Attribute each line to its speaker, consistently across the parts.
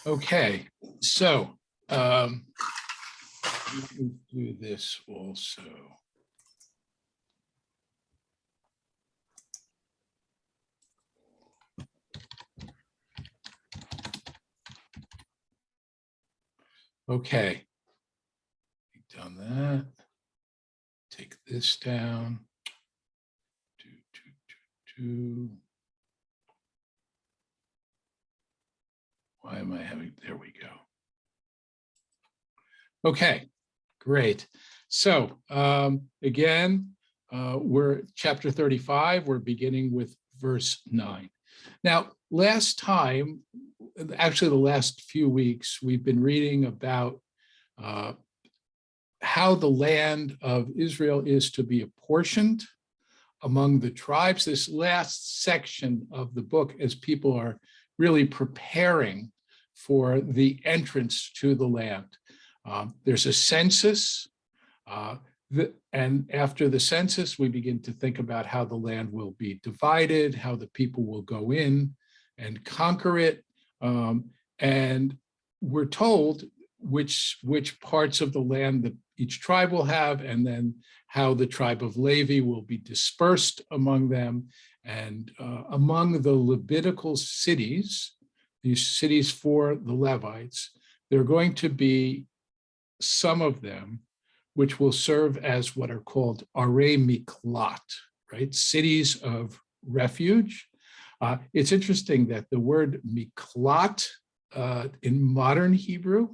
Speaker 1: Okay, so let me do this also. Okay, done that. Take this down. Why am I having, there we go. Okay, great. So again, we're chapter 35, we're beginning with verse 9. Now, last time, actually the last few weeks, we've been reading about how the land of Israel is to be apportioned among the tribes. This last section of the book, as people are really preparing for the entrance to the land. There's a census, and after the census, we begin to think about how the land will be divided, how the people will go in and conquer it. And we're told which parts of the land that each tribe will have, and then how the tribe of Levi will be dispersed among them. And among the Levitical cities, these cities for the Levites, there are going to be some of them which will serve as what are called arei miklat, right? Cities of refuge. It's interesting that the word miklat in modern Hebrew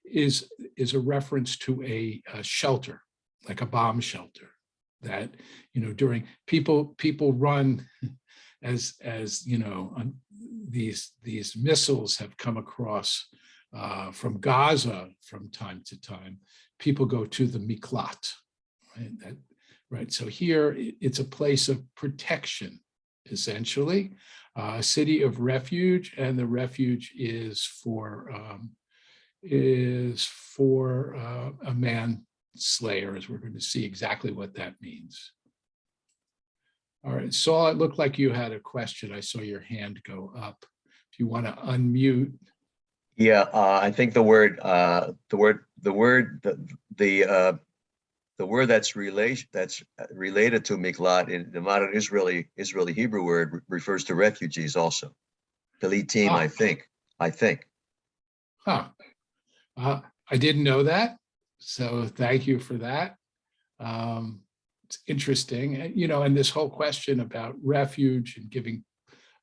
Speaker 1: is a reference to a shelter, like a bomb shelter, that, you know, during people run as you know, these missiles have come across from Gaza from time to time. People go to the miklat, right? Right. So here it's a place of protection, essentially, a city of refuge, and the refuge is for a manslayer, as we're going to see exactly what that means. All right, Saul, it looked like you had a question. I saw your hand go up. If you want to unmute.
Speaker 2: Yeah, I think the word that's related to miklat in the modern Israeli Hebrew word refers to refugees also. Pelitim, I think.
Speaker 1: Huh. I didn't know that, so thank you for that. It's interesting, you know, and this whole question about refuge and giving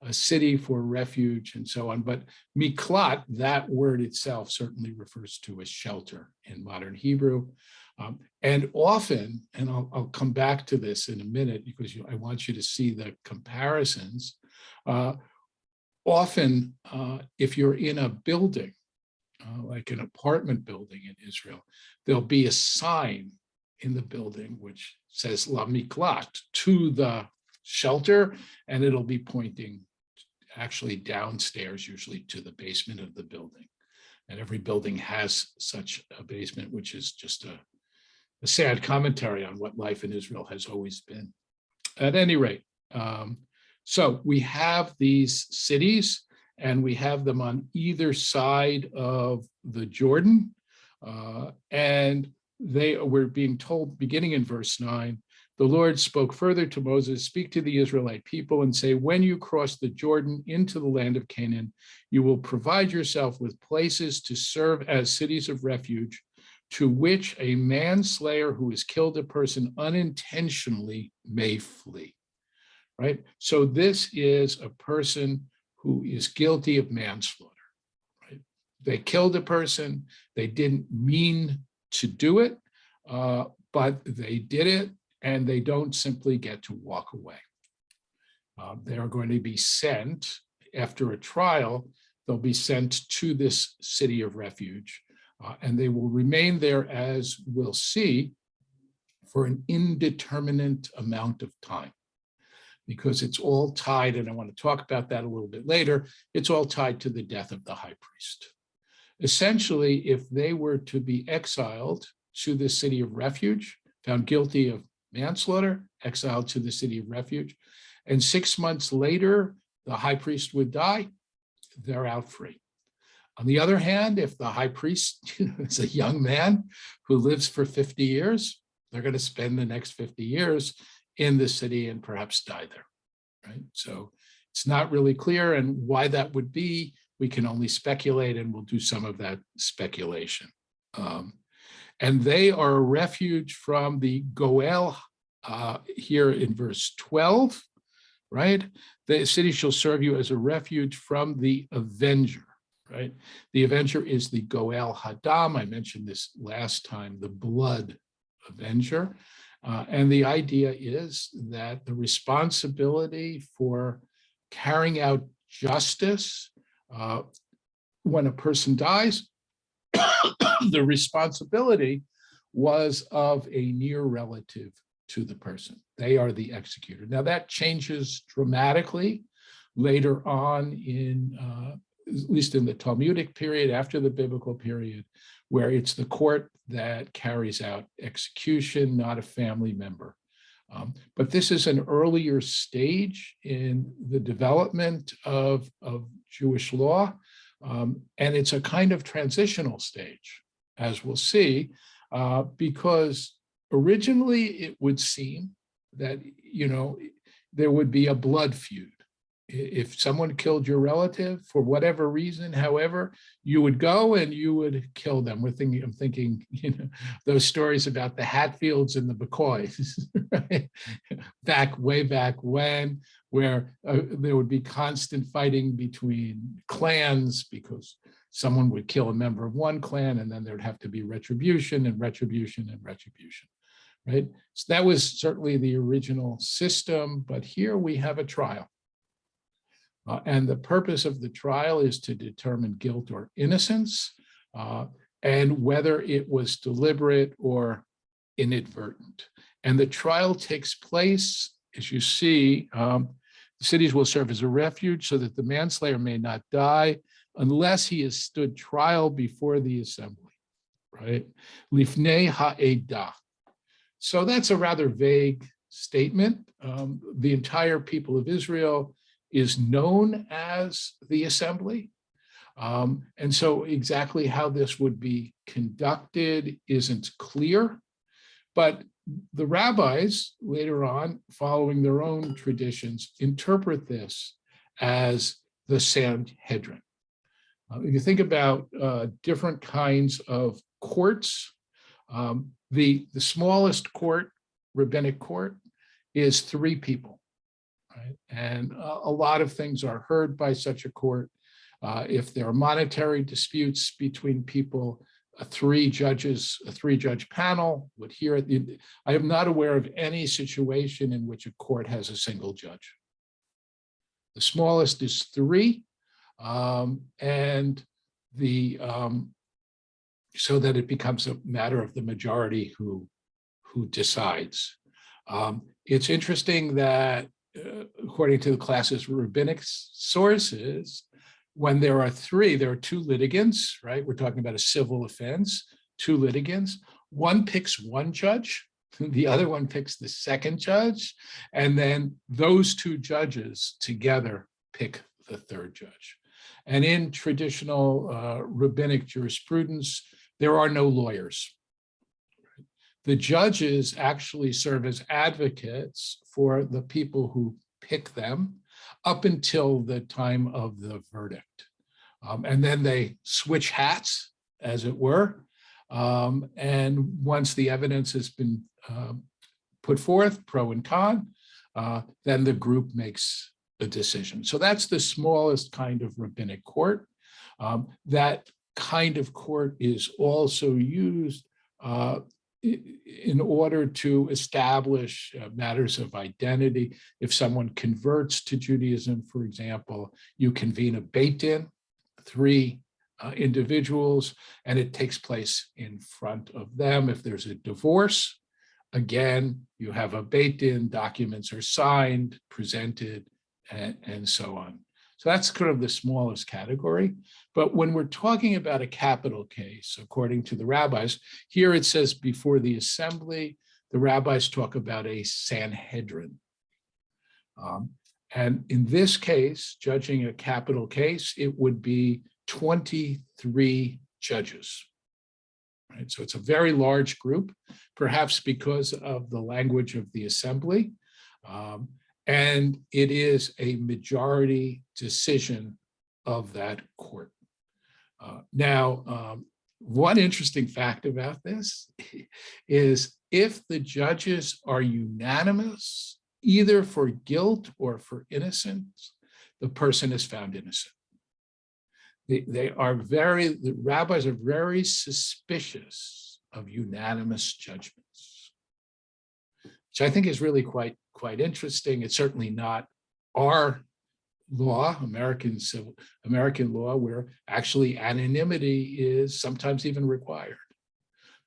Speaker 1: a city for refuge and so on. But miklat, that word itself certainly refers to a shelter in modern Hebrew. And often, and I'll come back to this in a minute because I want you to see the comparisons. Often, if you're in a building, like an apartment building in Israel, there'll be a sign in the building which says La Miklat, to the shelter, and it'll be pointing actually downstairs, usually to the basement of the building. And every building has such a basement, which is just a sad commentary on what life in Israel has always been. At any rate, so we have these cities, and we have them on either side of the Jordan. And they were being told, beginning in verse 9, the Lord spoke further to Moses, speak to the Israelite people and say, when you cross the Jordan into the land of Canaan, you will provide yourself with places to serve as cities of refuge, to which a manslayer who has killed a person unintentionally may flee, right? So this is a person who is guilty of manslaughter, right? They killed a person, they didn't mean to do it, but they did it, and they don't simply get to walk away. They are going to be sent, after a trial, they'll be sent to this city of refuge, and they will remain there, as we'll see, for an indeterminate amount of time, because it's all tied, and I want to talk about that a little bit later, it's all tied to the death of the high priest. Essentially, if they were to be exiled to the city of refuge, found guilty of manslaughter, exiled to the city of refuge, and 6 months later, the high priest would die, they're out free. On the other hand, if the high priest is a young man who lives for 50 years, they're going to spend the next 50 years in the city and perhaps die there, right? So it's not really clear, and why that would be, we can only speculate, and we'll do some of that speculation. And they are a refuge from the Goel here in verse 12, right? The city shall serve you as a refuge from the avenger, right? The avenger is the Goel Hadam. I mentioned this last time, the blood avenger. And the idea is that the responsibility for carrying out justice when a person dies, the responsibility was of a near relative to the person. They are the executor. Now that changes dramatically later on in, at least in the Talmudic period, after the biblical period, where it's the court that carries out execution, not a family member. But this is an earlier stage in the development of Jewish law, and it's a kind of transitional stage, as we'll see, because originally it would seem that, there would be a blood feud. If someone killed your relative for whatever reason, however, you would go and you would kill them. I'm thinking, those stories about the Hatfields and the McCoys, right? Way back when, where there would be constant fighting between clans because someone would kill a member of one clan, and then there'd have to be retribution and retribution and retribution, right? So that was certainly the original system, but here we have a trial. And the purpose of the trial is to determine guilt or innocence, and whether it was deliberate or inadvertent. And the trial takes place, as you see, the cities will serve as a refuge so that the manslayer may not die unless he has stood trial before the assembly, right? Lifnei ha'edah. So that's a rather vague statement. The entire people of Israel is known as the assembly. And so exactly how this would be conducted isn't clear, but the rabbis later on, following their own traditions, interpret this as the Sanhedrin. If you think about different kinds of courts, the smallest court, rabbinic court, is 3 people. Right? And a lot of things are heard by such a court. If there are monetary disputes between people, a 3-judge panel would hear it. I am not aware of any situation in which a court has a single judge. The smallest is 3, and so that it becomes a matter of the majority who decides. It's interesting that according to the class's rabbinic sources, when there are 3, there are 2 litigants, right? We're talking about a civil offense, 2 litigants. One picks one judge, the other one picks the second judge, and then those 2 judges together pick the 3rd judge. And in traditional rabbinic jurisprudence, there are no lawyers. The judges actually serve as advocates for the people who pick them up until the time of the verdict. And then they switch hats, as it were. And once the evidence has been put forth, pro and con, then the group makes a decision. So that's the smallest kind of rabbinic court. That kind of court is also used in order to establish matters of identity. If someone converts to Judaism, for example, you convene a Beit Din, 3 individuals, and it takes place in front of them. If there's a divorce, again, you have a Beit Din, documents are signed, presented, and so on. So that's kind of the smallest category. But when we're talking about a capital case, according to the rabbis, here it says before the assembly, the rabbis talk about a Sanhedrin. And in this case, judging a capital case, it would be 23 judges. Right? So it's a very large group, perhaps because of the language of the assembly. And it is a majority decision of that court. Now, one interesting fact about this is if the judges are unanimous, either for guilt or for innocence, the person is found innocent. The rabbis are very suspicious of unanimous judgments, which I think is really quite interesting. It's certainly not our law, American law, where actually anonymity is sometimes even required.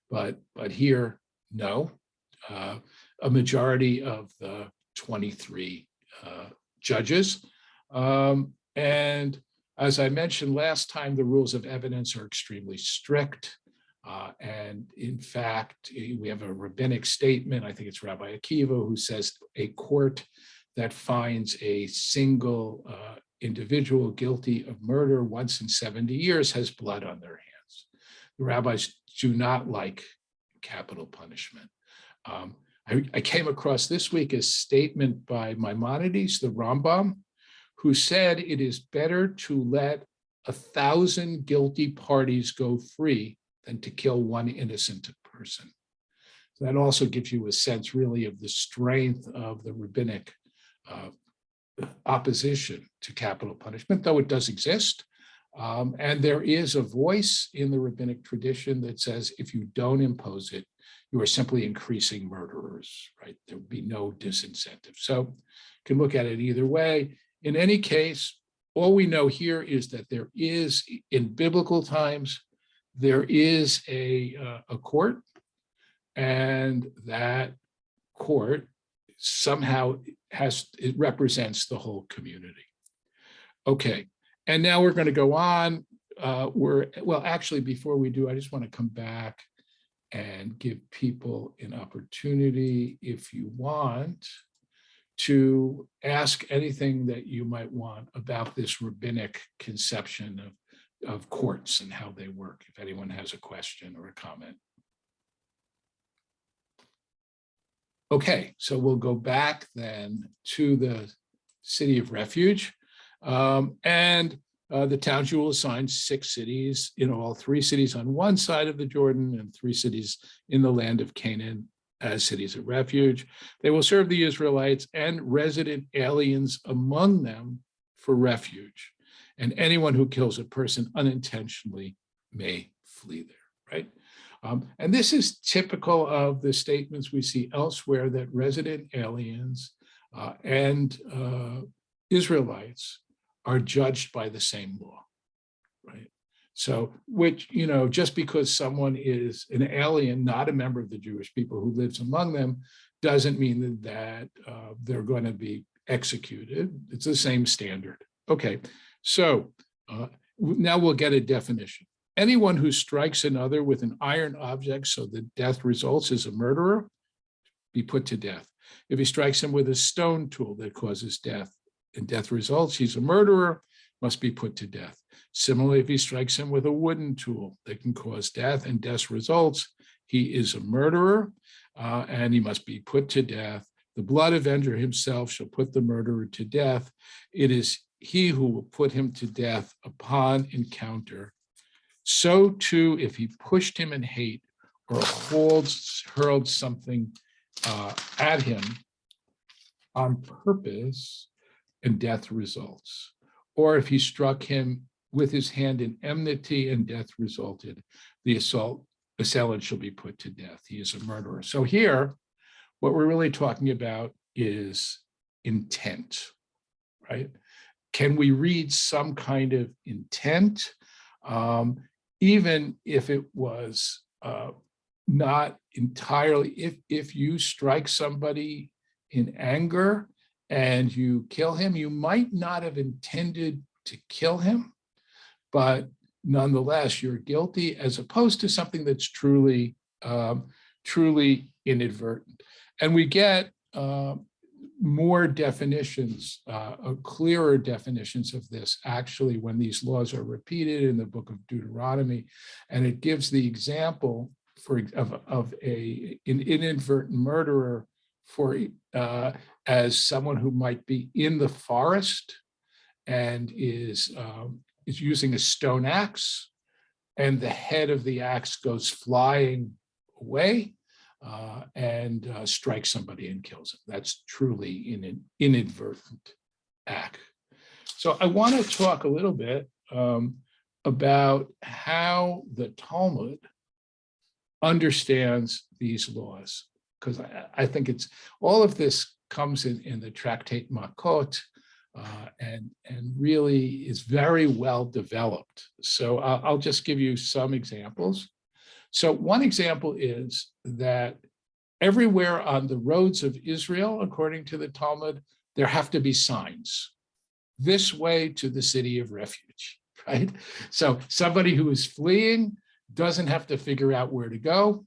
Speaker 1: But here, no. A majority of the 23 judges. And as I mentioned last time, the rules of evidence are extremely strict. And in fact, we have a rabbinic statement, I think it's Rabbi Akiva, who says a court that finds a single individual guilty of murder once in 70 years has blood on their hands. The rabbis do not like capital punishment. I came across this week a statement by Maimonides, the Rambam, who said it is better to let 1,000 guilty parties go free than to kill one innocent person. So that also gives you a sense really of the strength of the rabbinic opposition to capital punishment, though it does exist. And there is a voice in the rabbinic tradition that says if you don't impose it, you are simply increasing murderers, right? There would be no disincentive. So you can look at it either way. In any case, all we know here is that there is, in biblical times, there is a court, and that court somehow it represents the whole community. Okay, and now we're going to go on. Well, actually, before we do, I just want to come back and give people an opportunity, if you want, to ask anything that you might want about this rabbinic conception of courts and how they work, if anyone has a question or a comment. Okay, so we'll go back then to the city of refuge. The towns you will assign 6 cities, all 3 cities on one side of the Jordan and 3 cities in the land of Canaan as cities of refuge. They will serve the Israelites and resident aliens among them for refuge. And anyone who kills a person unintentionally may flee there, right? And this is typical of the statements we see elsewhere that resident aliens and Israelites are judged by the same law, right? So, which, just because someone is an alien, not a member of the Jewish people who lives among them, doesn't mean that they're going to be executed. It's the same standard. Okay, so now we'll get a definition. Anyone who strikes another with an iron object so that death results is a murderer, be put to death. If he strikes him with a stone tool that causes death and death results, he's a murderer, must be put to death. Similarly, if he strikes him with a wooden tool that can cause death and death results, he is a murderer and he must be put to death. The blood avenger himself shall put the murderer to death. It is he who will put him to death upon encounter. So too, if he pushed him in hate or hurled something at him on purpose, and death results. Or if he struck him with his hand in enmity and death resulted, the assailant shall be put to death. He is a murderer. So here, what we're really talking about is intent, right? Can we read some kind of intent, even if it was not entirely, if you strike somebody in anger and you kill him, you might not have intended to kill him, but nonetheless, you're guilty, as opposed to something that's truly inadvertent. And we get more definitions, clearer definitions of this actually when these laws are repeated in the book of Deuteronomy, and it gives the example of an inadvertent murderer as someone who might be in the forest and is using a stone axe, and the head of the axe goes flying away and strikes somebody and kills him. That's truly an inadvertent act. So I want to talk a little bit about how the Talmud understands these laws, because I think it's all of this comes in the tractate Makot, and really is very well developed. So I'll just give you some examples. So one example is that everywhere on the roads of Israel, according to the Talmud, there have to be signs. This way to the city of refuge, right? So somebody who is fleeing doesn't have to figure out where to go.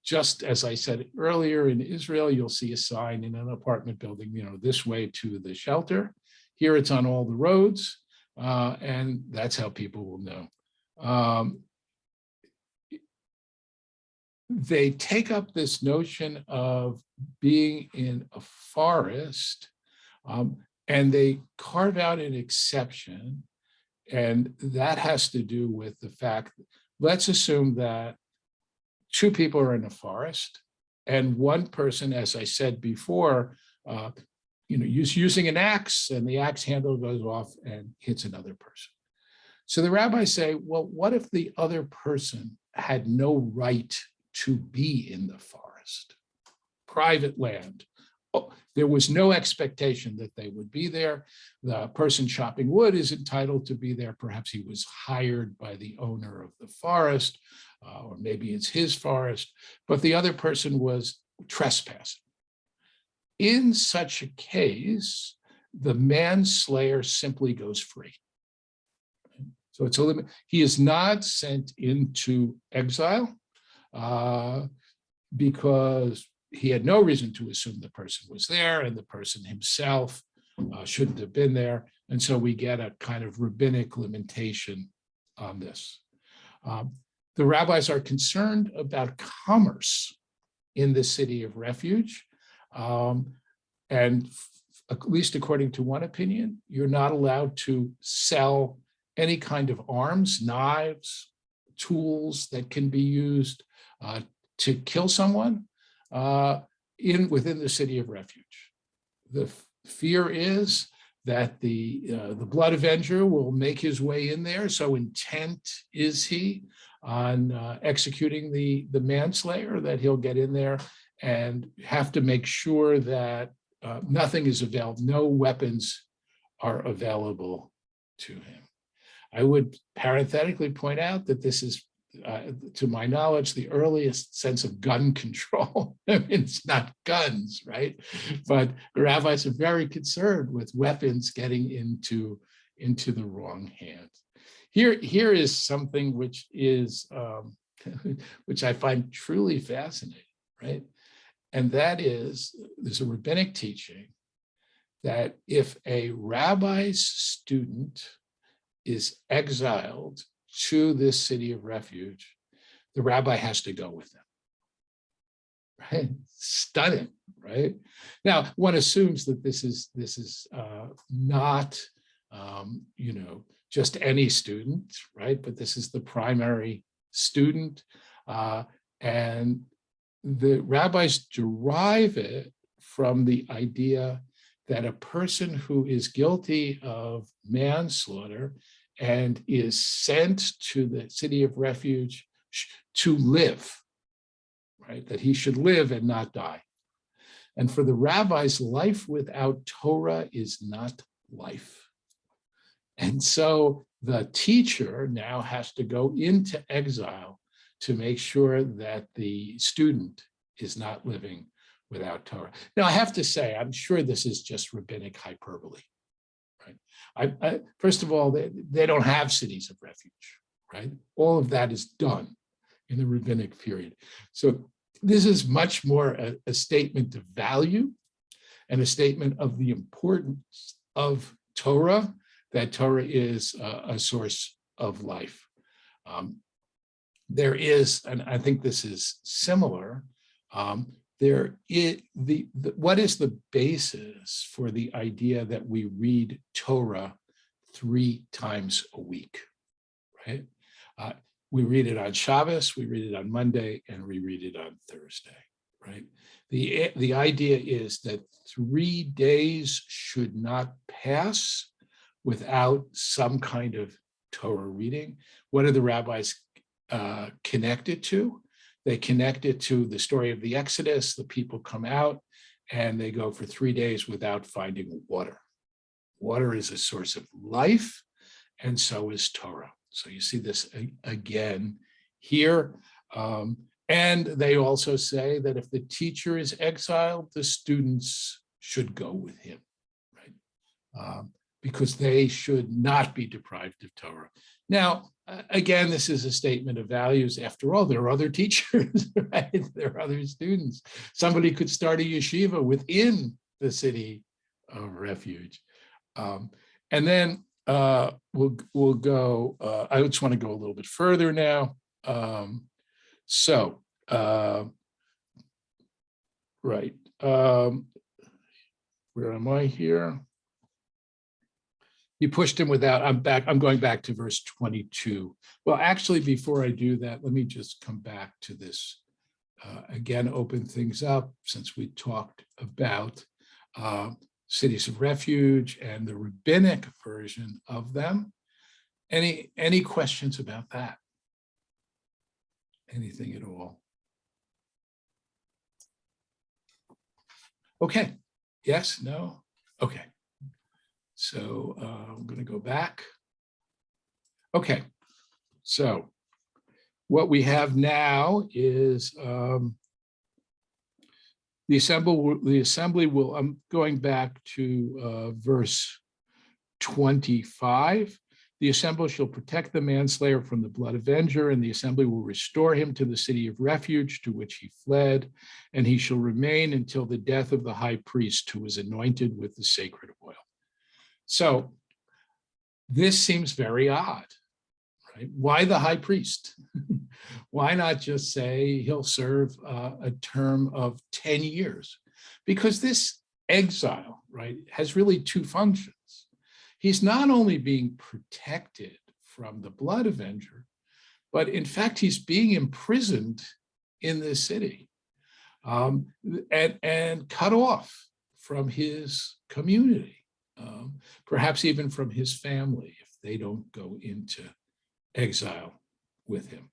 Speaker 1: Just as I said earlier, in Israel, you'll see a sign in an apartment building, this way to the shelter. Here it's on all the roads, and that's how people will know. They take up this notion of being in a forest, and they carve out an exception, and that has to do with the fact, let's assume that two people are in a forest, and one person, as I said before, using an axe, and the axe handle goes off and hits another person. So the rabbis say, well, what if the other person had no right to be in the forest? Private land. Oh, there was no expectation that they would be there. The person chopping wood is entitled to be there. Perhaps he was hired by the owner of the forest, or maybe it's his forest, but the other person was trespassing. In such a case, the manslayer simply goes free. So it's a limit. He is not sent into exile because he had no reason to assume the person was there, and the person himself shouldn't have been there. And so we get a kind of rabbinic limitation on this. The rabbis are concerned about commerce in the city of refuge. And at least according to one opinion, you're not allowed to sell any kind of arms, knives, tools that can be used to kill someone within the city of refuge. The fear is that the blood avenger will make his way in there. So intent is he on executing the manslayer, that he'll get in there and have to make sure that nothing is available, no weapons are available to him. I would parenthetically point out that this is, to my knowledge, the earliest sense of gun control. I mean, it's not guns, right? But the rabbis are very concerned with weapons getting into the wrong hands. Here is something which is, which I find truly fascinating, right? And that is, there's a rabbinic teaching that if a rabbi's student is exiled to this city of refuge, the rabbi has to go with them. Right? Stunning, right? Now, one assumes that this is not, just any student, right? But this is the primary student, and the rabbis derive it from the idea that a person who is guilty of manslaughter and is sent to the city of refuge to live, right? That he should live and not die. And for the rabbis, life without Torah is not life. And so the teacher now has to go into exile to make sure that the student is not living without Torah. Now, I have to say, I'm sure this is just rabbinic hyperbole, right? First of all, they don't have cities of refuge, right? All of that is done in the rabbinic period. So this is much more a statement of value. and a statement of the importance of Torah, that Torah is a source of life. There is, and I think this is similar, what is the basis for the idea that we read Torah 3 times a week, right? We read it on Shabbos, we read it on Monday, and we read it on Thursday, right? The idea is that 3 days should not pass without some kind of Torah reading. What are the rabbis connected to? They connect it to the story of the Exodus. The people come out and they go for 3 days without finding water. Water is a source of life, and so is Torah. So you see this again here. And they also say that if the teacher is exiled, the students should go with him, right? Because they should not be deprived of Torah. Now, again, this is a statement of values. After all, there are other teachers, right? There are other students. Somebody could start a yeshiva within the city of refuge. And then we'll go, I just want to go a little bit further now. Right. Where am I here? He pushed him without, I'm going back to verse 22. Well, actually, before I do that, let me just come back to this. Again, open things up, since we talked about cities of refuge and the rabbinic version of them. Any questions about that? Anything at all? Okay. Yes, no? Okay. So I'm going to go back. Okay. So what we have now is the assembly will, I'm going back to verse 25. The assembly shall protect the manslayer from the blood avenger, and the assembly will restore him to the city of refuge to which he fled, and he shall remain until the death of the high priest who was anointed with the sacred oil. So this seems very odd, right? Why the high priest? Why not just say he'll serve a term of 10 years? Because this exile, right, has really 2 functions. He's not only being protected from the blood avenger, but in fact, he's being imprisoned in this city and cut off from his community, perhaps even from his family if they don't go into exile with him.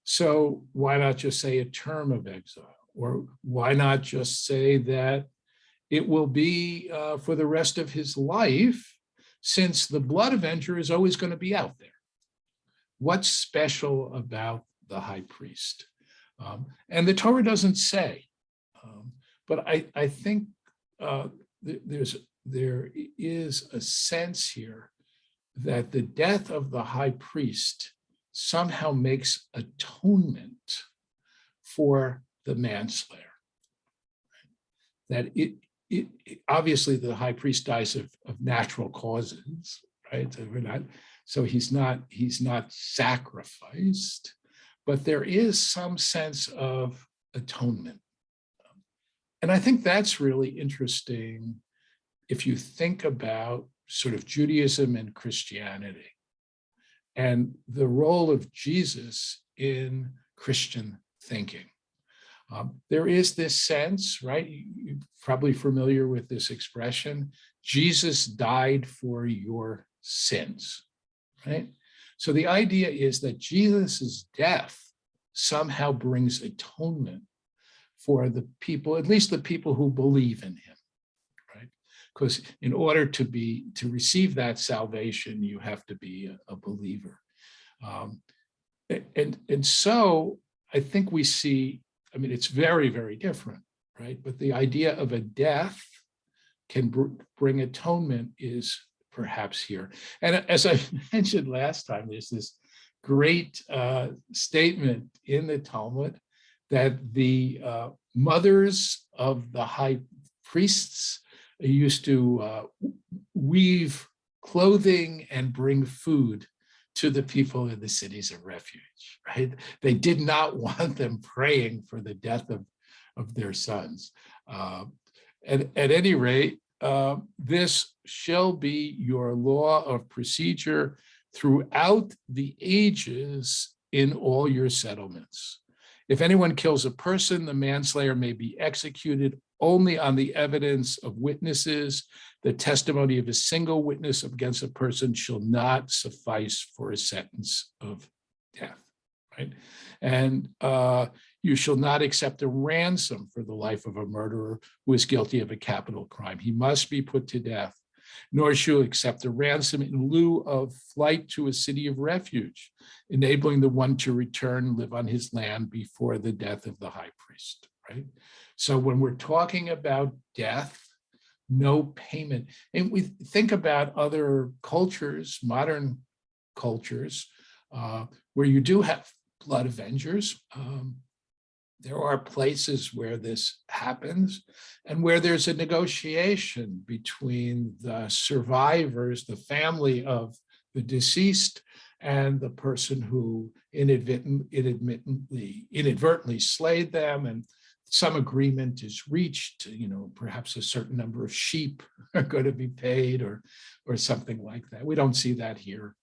Speaker 1: So why not just say a term of exile? Or why not just say that it will be for the rest of his life, since the blood avenger is always going to be out there? What's special about the high priest? And the Torah doesn't say, but I think there is a sense here that the death of the high priest somehow makes atonement for the manslayer. That it obviously the high priest dies of natural causes, right? So he's not sacrificed, but there is some sense of atonement. And I think that's really interesting if you think about sort of Judaism and Christianity and the role of Jesus in Christian thinking. There is this sense, right? You're probably familiar with this expression, Jesus died for your sins, right? So the idea is that Jesus's death somehow brings atonement for the people, at least the people who believe in him, right? Because in order to receive that salvation, you have to be a believer. And so I think we see, I mean, it's very, very different, right? But the idea of a death can bring atonement is perhaps here. And as I mentioned last time, there's this great statement in the Talmud that the mothers of the priests used to weave clothing and bring food to the people in the cities of refuge, right? They did not want them praying for the death of their sons. At any rate, this shall be your law of procedure throughout the ages in all your settlements. If anyone kills a person, the manslayer may be executed only on the evidence of witnesses. The testimony of a single witness against a person shall not suffice for a sentence of death, right? And you shall not accept a ransom for the life of a murderer who is guilty of a capital crime. He must be put to death, nor shall you accept a ransom in lieu of flight to a city of refuge, enabling the one to return and live on his land before the death of the high priest, right? So when we're talking about death, no payment. And we think about other cultures, modern cultures, where you do have blood avengers. There are places where this happens and where there's a negotiation between the survivors, the family of the deceased, and the person who inadvertently slayed them, and some agreement is reached, perhaps a certain number of sheep are going to be paid or something like that. We don't see that here.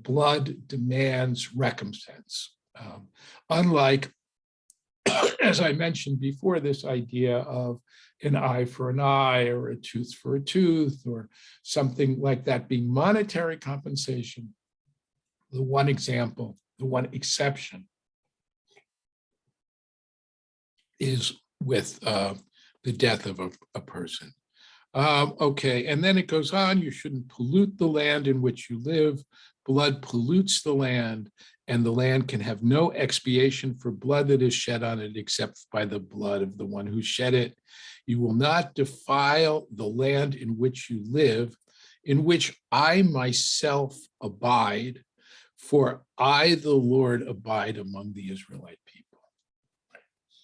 Speaker 1: Blood demands recompense. Unlike, as I mentioned before, this idea of an eye for an eye or a tooth for a tooth or something like that being monetary compensation, the one exception is with the death of a person. Okay, and then it goes on, you shouldn't pollute the land in which you live. Blood pollutes the land, and the land can have no expiation for blood that is shed on it except by the blood of the one who shed it. You will not defile the land in which you live, in which I myself abide, for I, the Lord, abide among the Israelite people.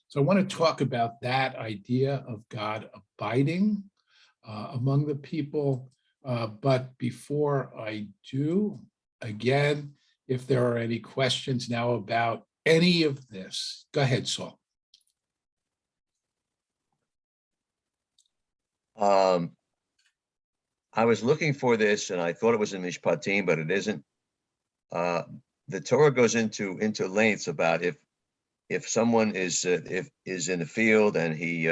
Speaker 1: So I want to talk about that idea of God abiding among the people. But before I do, again, if there are any questions now about any of this, go ahead, Saul.
Speaker 2: I was looking for this and I thought it was in Mishpatim, but it isn't. The Torah goes into lengths about if someone is in the field and he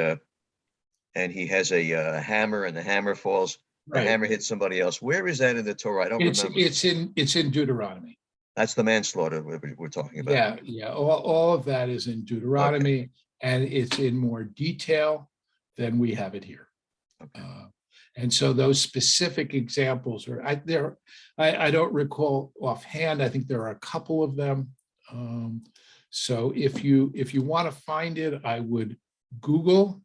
Speaker 2: has a hammer and the hammer falls, the hammer hits somebody else. Where is that in the Torah? I don't remember.
Speaker 1: It's in Deuteronomy.
Speaker 2: That's the manslaughter we're talking about.
Speaker 1: Yeah. All of that is in Deuteronomy, and it's in more detail than we have it here. Okay. And so those specific examples are there. I don't recall offhand. I think there are a couple of them. So if you want to find it, I would Google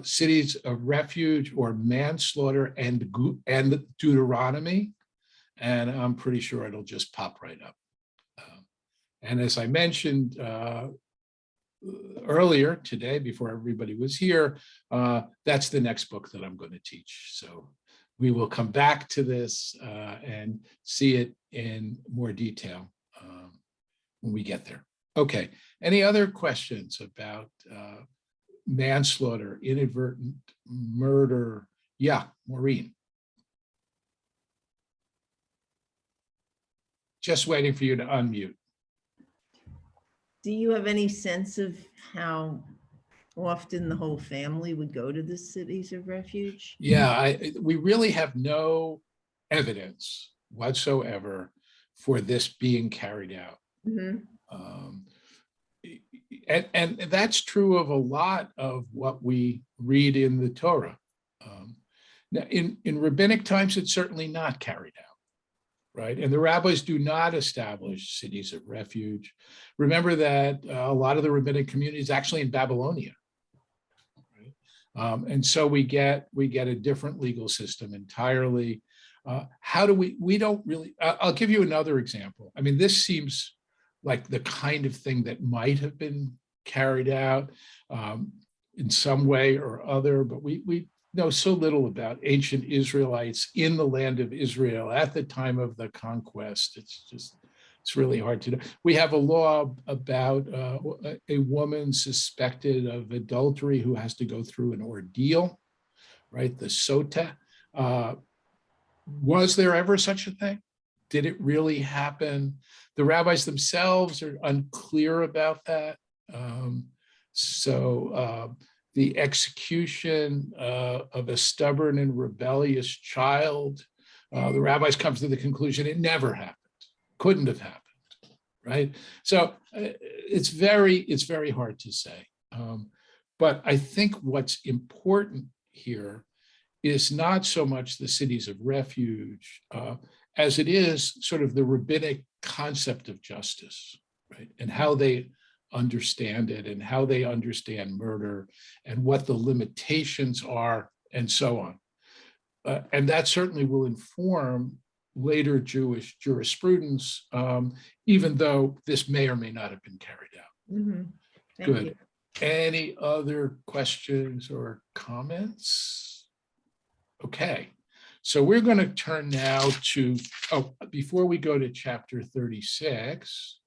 Speaker 1: cities of refuge or manslaughter and Deuteronomy, and I'm pretty sure it'll just pop right up. And as I mentioned earlier today, before everybody was here, that's the next book that I'm going to teach. So we will come back to this and see it in more detail when we get there. Okay, any other questions about manslaughter, inadvertent murder? Yeah, Maureen. Just waiting for you to unmute.
Speaker 3: Do you have any sense of how often the whole family would go to the cities of refuge?
Speaker 1: Yeah, we really have no evidence whatsoever for this being carried out. Mm-hmm. And that's true of a lot of what we read in the Torah. Now, in rabbinic times, it's certainly not carried out. Right. And the rabbis do not establish cities of refuge. Remember that a lot of the rabbinic community is actually in Babylonia. Right? And so we get a different legal system entirely. How do we don't really, I'll give you another example. I mean, this seems like the kind of thing that might have been carried out. in some way or other, but we know so little about ancient Israelites in the land of Israel at the time of the conquest. It's really hard to know. We have a law about a woman suspected of adultery who has to go through an ordeal, right? The sota. Was there ever such a thing? Did it really happen? The rabbis themselves are unclear about that. The execution of a stubborn and rebellious child, the rabbis come to the conclusion it never happened, couldn't have happened, right? So it's very hard to say. But I think what's important here is not so much the cities of refuge as it is sort of the rabbinic concept of justice, right? And how they understand it and how they understand murder and what the limitations are and so on. And that certainly will inform later Jewish jurisprudence, even though this may or may not have been carried out.
Speaker 3: Mhm. Thank
Speaker 1: Good.
Speaker 3: you.
Speaker 1: Any other questions or comments? Okay, so we're going to turn now to, before we go to chapter 36,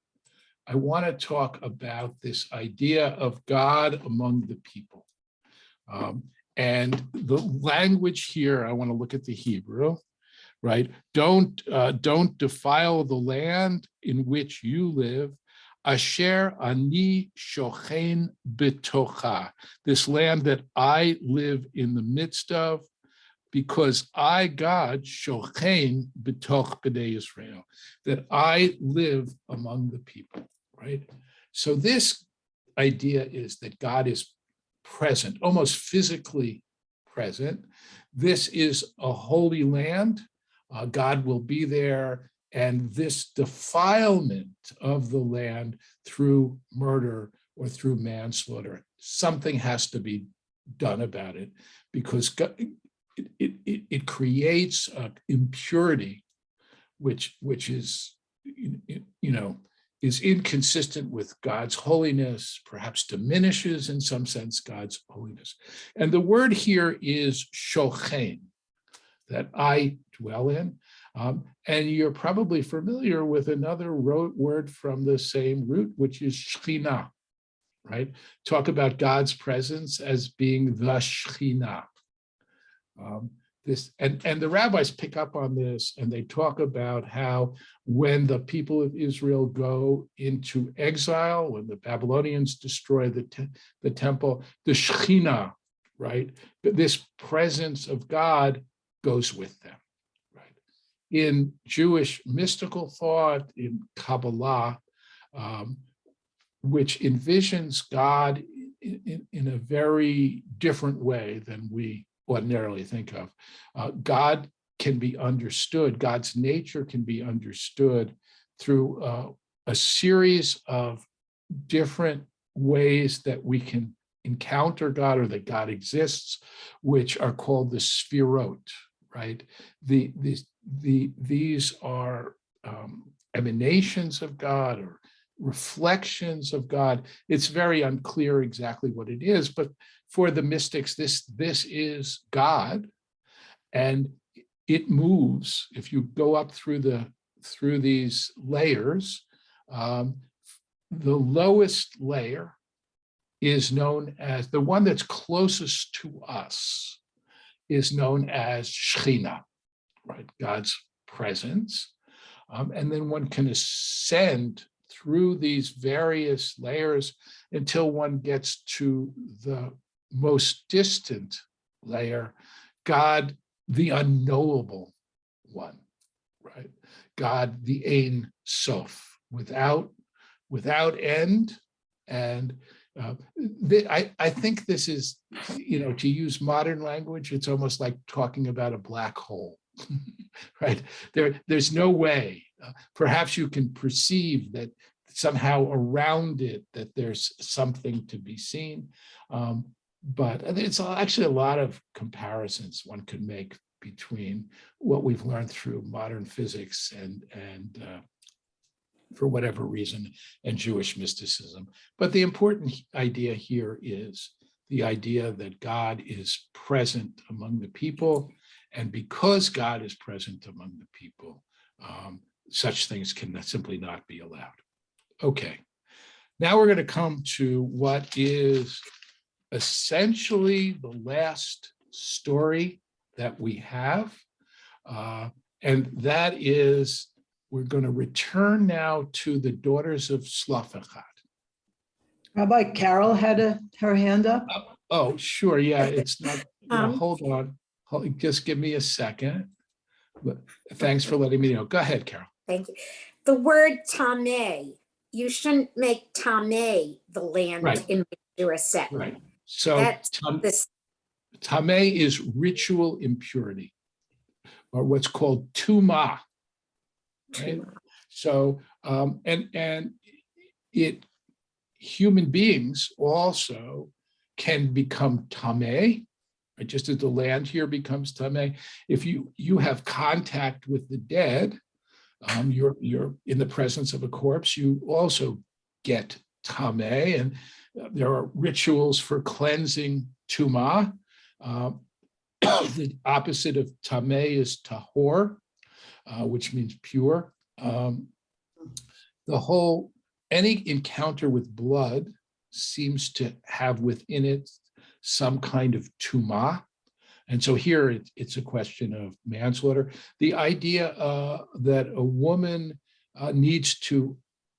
Speaker 1: I want to talk about this idea of God among the people. And the language here, I want to look at the Hebrew, right? Don't defile the land in which you live. Asher ani shochen betocha, this land that I live in the midst of, because I, God, shochen betoch b'nei Israel, that I live among the people, right? So this idea is that God is present, almost physically present. This is a holy land. God will be there, and this defilement of the land through murder or through manslaughter, something has to be done about it, because God, it creates impurity, which is, is inconsistent with God's holiness, perhaps diminishes in some sense God's holiness. And the word here is shochen, that I dwell in. And you're probably familiar with another word from the same root, which is Shechina, right? Talk about God's presence as being the Shechina. And the rabbis pick up on this, and they talk about how when the people of Israel go into exile, when the Babylonians destroy the temple, the Shechina, right? This presence of God goes with them, right? In Jewish mystical thought, in Kabbalah, which envisions God in a very different way than we ordinarily think of. God can be understood, God's nature can be understood through a series of different ways that we can encounter God, or that God exists, which are called the sphirot, right? These are emanations of God, or reflections of God. It's very unclear exactly what it is, but for the mystics, this is God, and it moves. If you go up through these layers, the lowest layer is known as, the one that's closest to us is known as Shechina, right? God's presence. And then one can ascend through these various layers until one gets to the most distant layer, God, the unknowable one, right? God, the Ein Sof, without end. And I think this is, to use modern language, it's almost like talking about a black hole, right? There's no way. Perhaps you can perceive that somehow around it that there's something to be seen. But it's actually a lot of comparisons one could make between what we've learned through modern physics and for whatever reason, and Jewish mysticism. But the important idea here is the idea that God is present among the people. And because God is present among the people, such things can simply not be allowed. Okay, now we're going to come to what is essentially the last story that we have. And that is, we're going to return now to the daughters of Zelophahad.
Speaker 4: Rabbi Carol had her hand up.
Speaker 1: Oh, sure. Yeah, it's not, hold on. Just give me a second. Thanks for letting me know. Go ahead, Carol.
Speaker 5: Thank you. The word tameh, you shouldn't make tameh the land
Speaker 1: Right.
Speaker 5: in which you're set.
Speaker 1: Right. So
Speaker 5: That's
Speaker 1: tameh is ritual impurity, or what's called tumah. Right. So and human beings also can become tameh, right? Just as the land here becomes tameh. If you have contact with the dead, you're in the presence of a corpse, you also get tameh, and there are rituals for cleansing tumah. The opposite of tameh is tahor, which means pure. Any encounter with blood seems to have within it some kind of tumah. And so here it's a question of manslaughter. The idea that a woman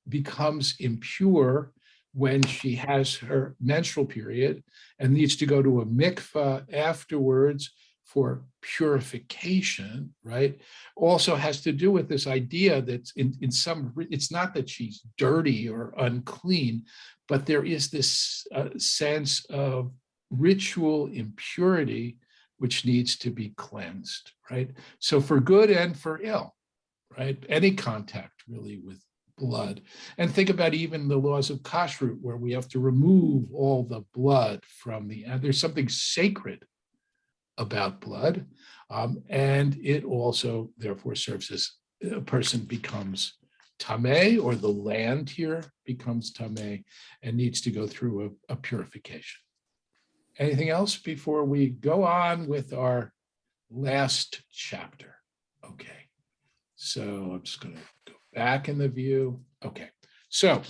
Speaker 1: becomes impure when she has her menstrual period and needs to go to a mikveh afterwards for purification, right? Also has to do with this idea that it's not that she's dirty or unclean, but there is this sense of ritual impurity which needs to be cleansed, right? So for good and for ill, right? Any contact really with blood. And think about even the laws of kashrut, where we have to remove all the blood from there's something sacred about blood. And it also therefore serves as a person becomes tameh, or the land here becomes tameh and needs to go through a purification. Anything else before we go on with our last chapter? Okay, so I'm just going to go back in the view. Okay, so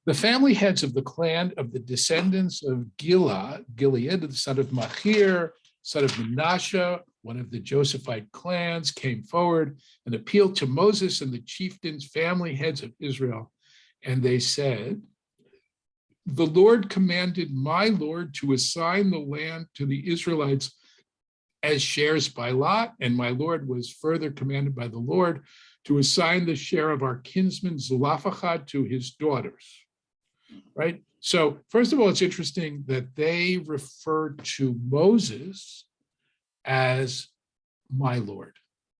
Speaker 1: the family heads of the clan of the descendants of Gilead, the son of Machir, son of Menashe, one of the Josephite clans, came forward and appealed to Moses and the chieftains, family heads of Israel. And they said, "The Lord commanded my Lord to assign the land to the Israelites as shares by lot, and my Lord was further commanded by the Lord to assign the share of our kinsman Zelophahad to his daughters." Right? So first of all, it's interesting that they refer to Moses as my Lord,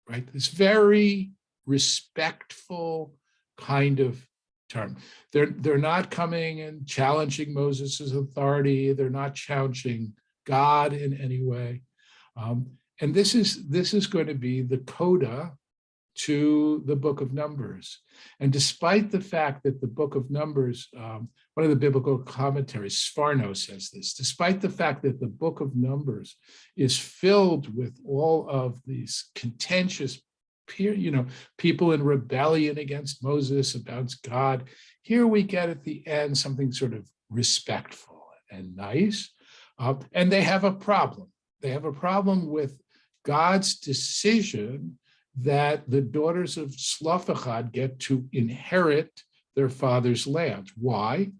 Speaker 1: right? This very respectful kind of term. They're not coming and challenging Moses's authority. They're not challenging God in any way. And this is going to be the coda to the book of Numbers. And despite the fact that the book of Numbers, one of the biblical commentaries, Sforno, says this, despite the fact that the book of Numbers is filled with all of these contentious, people in rebellion against Moses, about God, here we get at the end something sort of respectful and nice. And they have a problem. They have a problem with God's decision that the daughters of Zelophahad get to inherit their father's land. Why?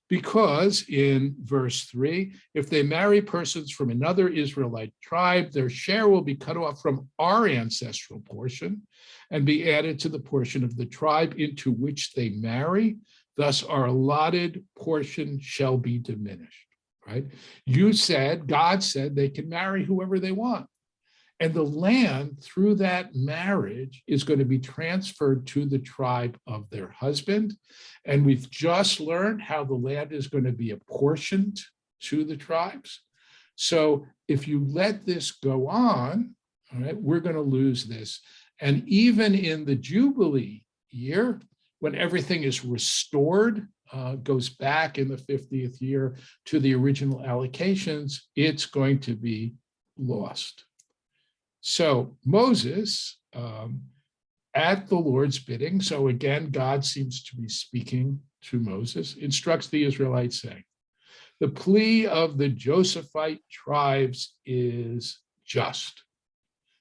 Speaker 1: Because in verse 3, if they marry persons from another Israelite tribe, their share will be cut off from our ancestral portion and be added to the portion of the tribe into which they marry. Thus, our allotted portion shall be diminished, right? God said they can marry whoever they want. And the land, through that marriage, is going to be transferred to the tribe of their husband. And we've just learned how the land is going to be apportioned to the tribes. So if you let this go on, all right, we're going to lose this. And even in the Jubilee year, when everything is restored goes back in the 50th year to the original allocations, it's going to be lost. So Moses, at the Lord's bidding, so again, God seems to be speaking to Moses, instructs the Israelites saying, the plea of the Josephite tribes is just.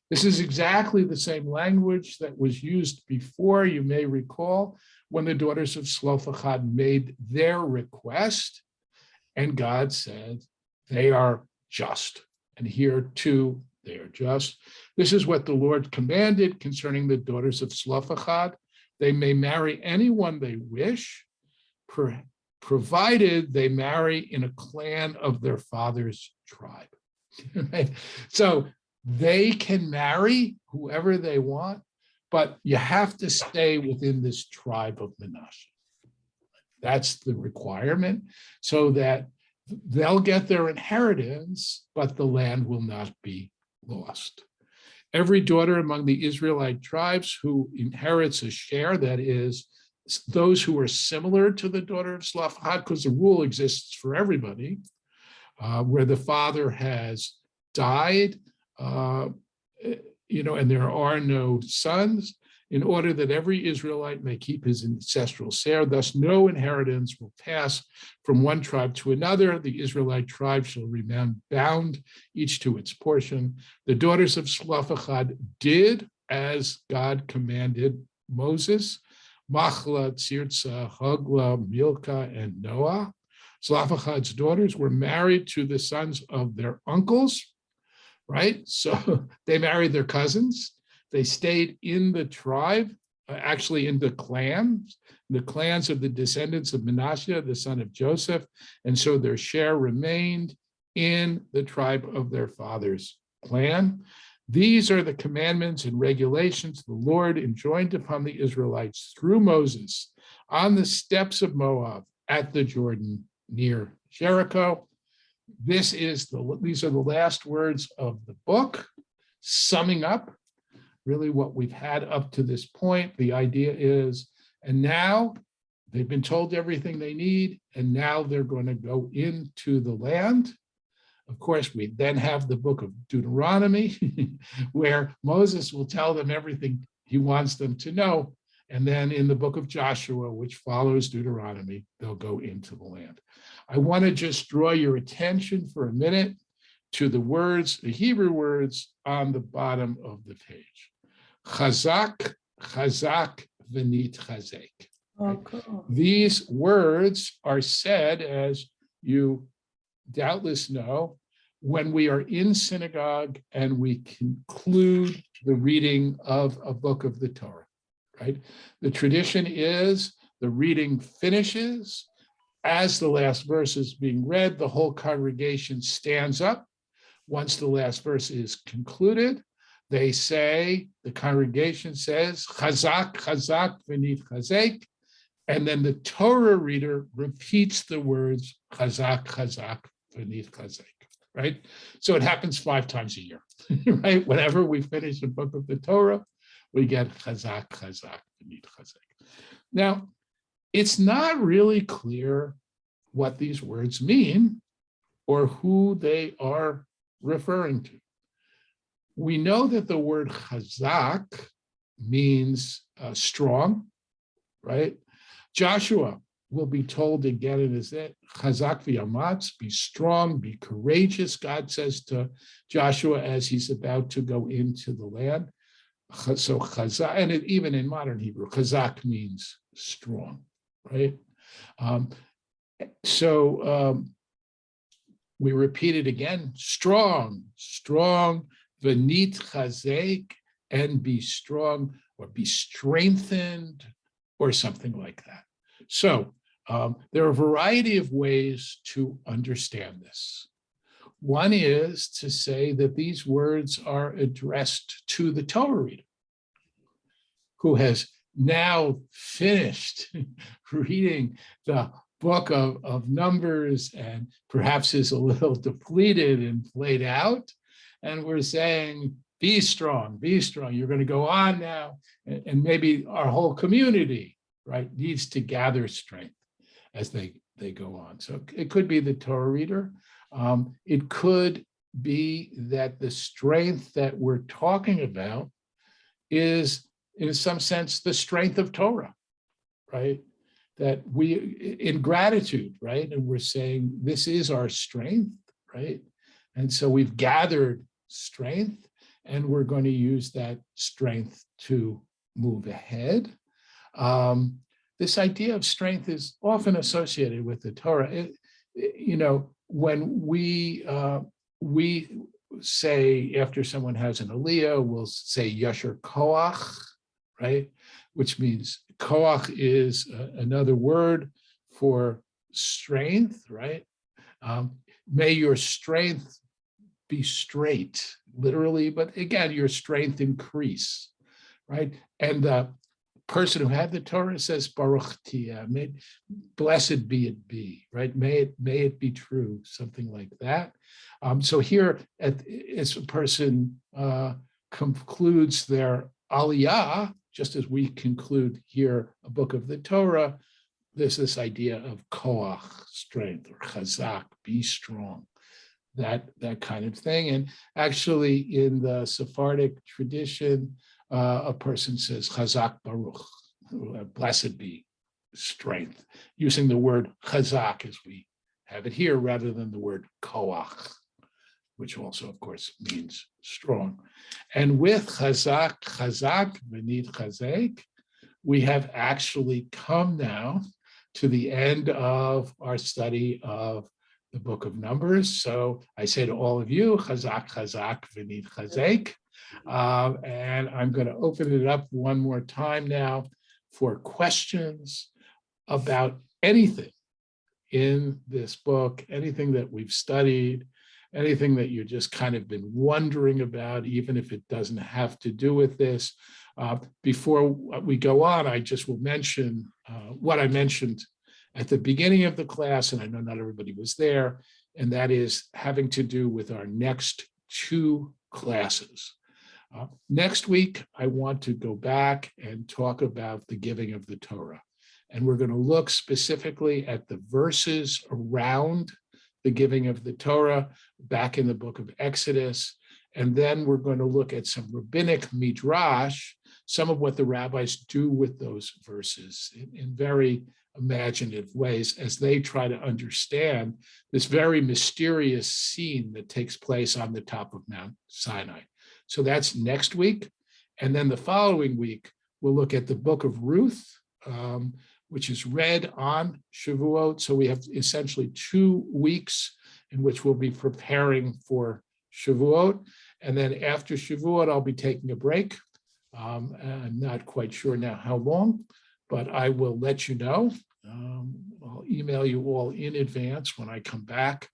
Speaker 1: This is exactly the same language that was used before, you may recall, when the daughters of Zelophahad made their request, and God said, they are just. And here too, they are just. This is what the Lord commanded concerning the daughters of Zelophahad. They may marry anyone they wish, provided they marry in a clan of their father's tribe. Right? So they can marry whoever they want, but you have to stay within this tribe of Manasseh. That's the requirement, so that they'll get their inheritance, but the land will not be lost. Every daughter among the Israelite tribes who inherits a share, that is, those who are similar to the daughter of Zelophahad, because the rule exists for everybody, where the father has died, and there are no sons, in order that every Israelite may keep his ancestral share. Thus, no inheritance will pass from one tribe to another. The Israelite tribe shall remain bound, each to its portion. The daughters of Zelophahad did as God commanded Moses. Machla, Tzirza, Hogla, Milcah, and Noah. Zelophahad's daughters were married to the sons of their uncles, right? So they married their cousins. They stayed in the tribe, actually in the clans of the descendants of Manasseh, the son of Joseph. And so their share remained in the tribe of their father's clan. These are the commandments and regulations the Lord enjoined upon the Israelites through Moses on the steppes of Moab at the Jordan near Jericho. These are the last words of the book, summing up really what we've had up to this point. The idea is, and now they've been told everything they need, and now they're going to go into the land. Of course, we then have the book of Deuteronomy, where Moses will tell them everything he wants them to know. And then in the book of Joshua, which follows Deuteronomy, they'll go into the land. I want to just draw your attention for a minute to the words, the Hebrew words on the bottom of the page. Chazak, Chazak Venitchazek.
Speaker 4: Oh, cool.
Speaker 1: These words are said, as you doubtless know, when we are in synagogue and we conclude the reading of a book of the Torah, right? The tradition is the reading finishes. As the last verse is being read, the whole congregation stands up. Once the last verse is concluded, the congregation says, Chazak, Chazak Venitchazek, and then the Torah reader repeats the words, Chazak, Chazak Venitchazek, right? So it happens 5 times a year, right? Whenever we finish a book of the Torah, we get Chazak, Chazak Venitchazek. Now, it's not really clear what these words mean or who they are referring to. We know that the word chazak means strong, right? Joshua will be told again in his chazak v'yamatz, be strong, be courageous, God says to Joshua as he's about to go into the land. So chazak, and even in modern Hebrew, chazak means strong, right? We repeat it again, strong, strong, venitchazek, and be strong, or be strengthened, or something like that. So there are a variety of ways to understand this. One is to say that these words are addressed to the Torah reader, who has now finished reading the book of Numbers and perhaps is a little depleted and played out. And we're saying, be strong, you're going to go on now. And maybe our whole community, right, needs to gather strength. as they go on. So it could be the Torah reader. It could be that the strength that we're talking about is, in some sense, the strength of Torah, right? That we, in gratitude, right? And we're saying, this is our strength, right? And so we've gathered strength, and we're going to use that strength to move ahead. This idea of strength is often associated with the Torah. When we say, after someone has an aliyah, we'll say yasher koach, right? Which means koach is another word for strength, right? May your strength be straight, literally, but again, your strength increase, right? And the person who had the Torah says, Baruch Tiyah, blessed be it be, right? May it be true, something like that. So here, as a person concludes their aliyah, just as we conclude here a book of the Torah, there's this idea of koach, strength, or chazak, be strong, that kind of thing. And actually, in the Sephardic tradition, a person says chazak baruch, blessed be strength, using the word chazak as we have it here, rather than the word koach, which also, of course, means strong. And with Chazak Venitchazek, we have actually come now to the end of our study of the book of Numbers. So I say to all of you, Chazak Venitchazek. And I'm going to open it up one more time now for questions about anything in this book, anything that we've studied, anything that you just kind of been wondering about, even if it doesn't have to do with this. Before we go on, I just will mention what I mentioned at the beginning of the class, and I know not everybody was there, and that is having to do with our next two classes. Next week, I want to go back and talk about the giving of the Torah. And we're going to look specifically at the verses around the giving of the Torah back in the book of Exodus. And then we're going to look at some rabbinic midrash, some of what the rabbis do with those verses in very imaginative ways as they try to understand this very mysterious scene that takes place on the top of Mount Sinai. So that's next week. And then the following week, we'll look at the book of Ruth, which is read on Shavuot. So we have essentially 2 weeks in which we'll be preparing for Shavuot. And then after Shavuot, I'll be taking a break. I'm not quite sure now how long, but I will let you know. I'll email you all in advance when I come back.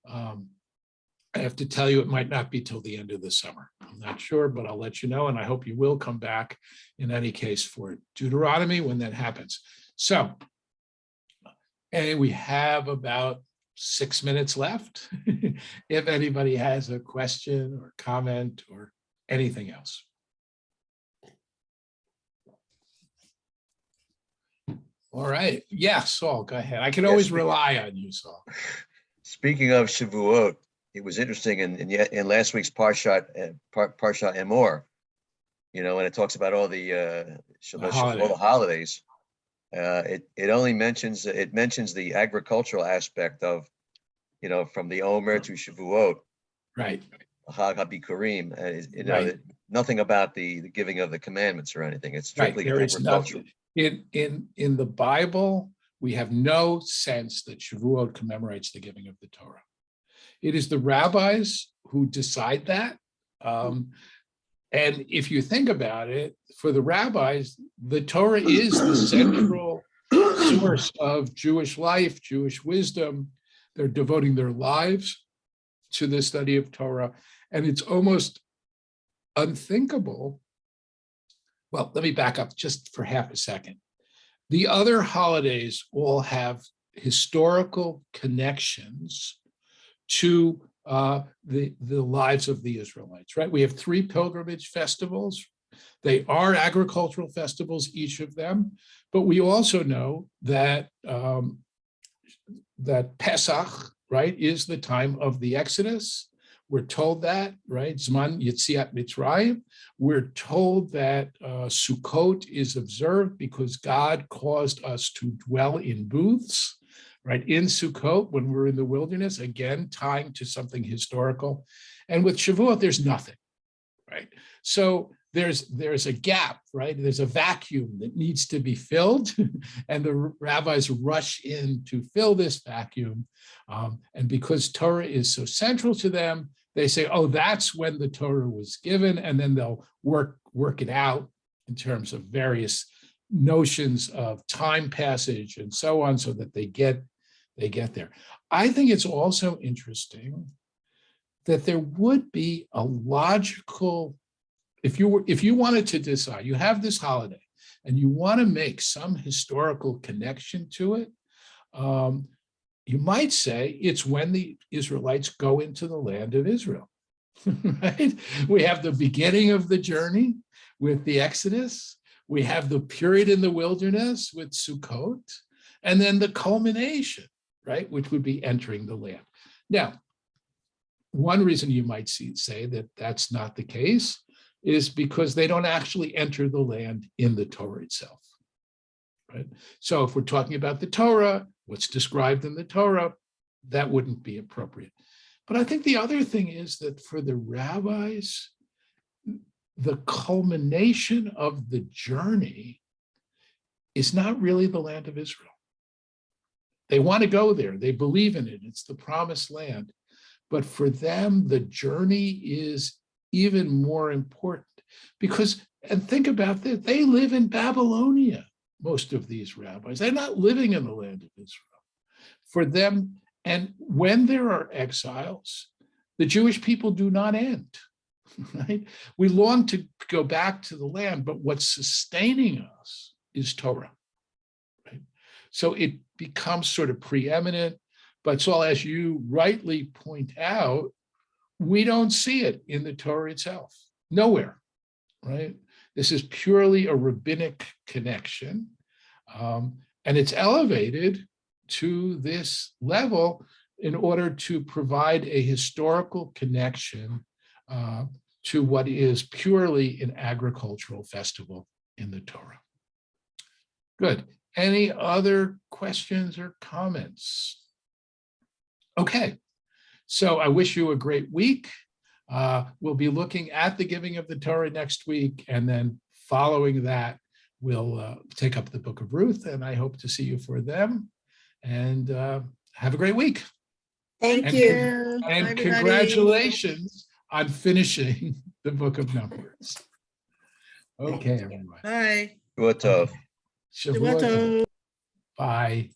Speaker 1: I have to tell you, it might not be till the end of the summer. I'm not sure, but I'll let you know. And I hope you will come back in any case for Deuteronomy when that happens. So, and we have about 6 minutes left. If anybody has a question or comment or anything else. All right. Yeah, Saul, go ahead. I can always rely on you, Saul.
Speaker 2: Speaking of Shavuot, it was interesting in last week's Parshat Emor, when it talks about all the holidays. It only mentions the agricultural aspect of, from the Omer to Shavuot, right? Chag HaBikurim, nothing about the giving of the commandments or anything. It's strictly agricultural.
Speaker 1: In the Bible, we have no sense that Shavuot commemorates the giving of the Torah. It is the rabbis who decide that. And if you think about it, for the rabbis, the Torah is the central source of Jewish life, Jewish wisdom. They're devoting their lives to the study of Torah. And it's almost unthinkable. Well, let me back up just for half a second. The other holidays all have historical connections to the lives of the Israelites, right? We have 3 pilgrimage festivals. They are agricultural festivals, each of them, but we also know that that Pesach, right, is the time of the Exodus. We're told that, right? Zman Yetziat Mitzrayim. We're told that Sukkot is observed because God caused us to dwell in booths, right, in Sukkot when we're in the wilderness, again, tying to something historical. And with Shavuot, there's nothing, right? So there's a gap, right? There's a vacuum that needs to be filled, and the rabbis rush in to fill this vacuum. And because Torah is so central to them, they say, oh, that's when the Torah was given, and then they'll work it out in terms of various notions of time passage and so on, so that they get there. I think it's also interesting that there would be a logical, if you wanted to decide, you have this holiday and you want to make some historical connection to it, you might say it's when the Israelites go into the land of Israel, right? We have the beginning of the journey with the Exodus. We have the period in the wilderness with Sukkot, and then the culmination, right, which would be entering the land. Now, one reason you might say that that's not the case is because they don't actually enter the land in the Torah itself, right? So if we're talking about the Torah, what's described in the Torah, that wouldn't be appropriate. But I think the other thing is that for the rabbis, the culmination of the journey is not really the land of Israel. They want to go there. They believe in it. It's the promised land. But for them, the journey is even more important because, and think about this, they live in Babylonia, most of these rabbis. They're not living in the land of Israel. For them, and when there are exiles, the Jewish people do not end, right? We long to go back to the land, but what's sustaining us is Torah, right? So it becomes sort of preeminent, but so as you rightly point out, we don't see it in the Torah itself, nowhere, right? This is purely a rabbinic connection, and it's elevated to this level in order to provide a historical connection to what is purely an agricultural festival in the Torah. Good. Any other questions or comments? Okay. So I wish you a great week. We'll be looking at the giving of the Torah next week, and then following that, we'll take up the book of Ruth, and I hope to see you for them. And have a great week.
Speaker 5: Thank
Speaker 1: And
Speaker 5: you.
Speaker 1: And
Speaker 3: Everybody.
Speaker 1: congratulations on finishing the book of Numbers. Okay, everyone.
Speaker 3: Bye.
Speaker 2: What of?
Speaker 1: Shavua tov. Bye.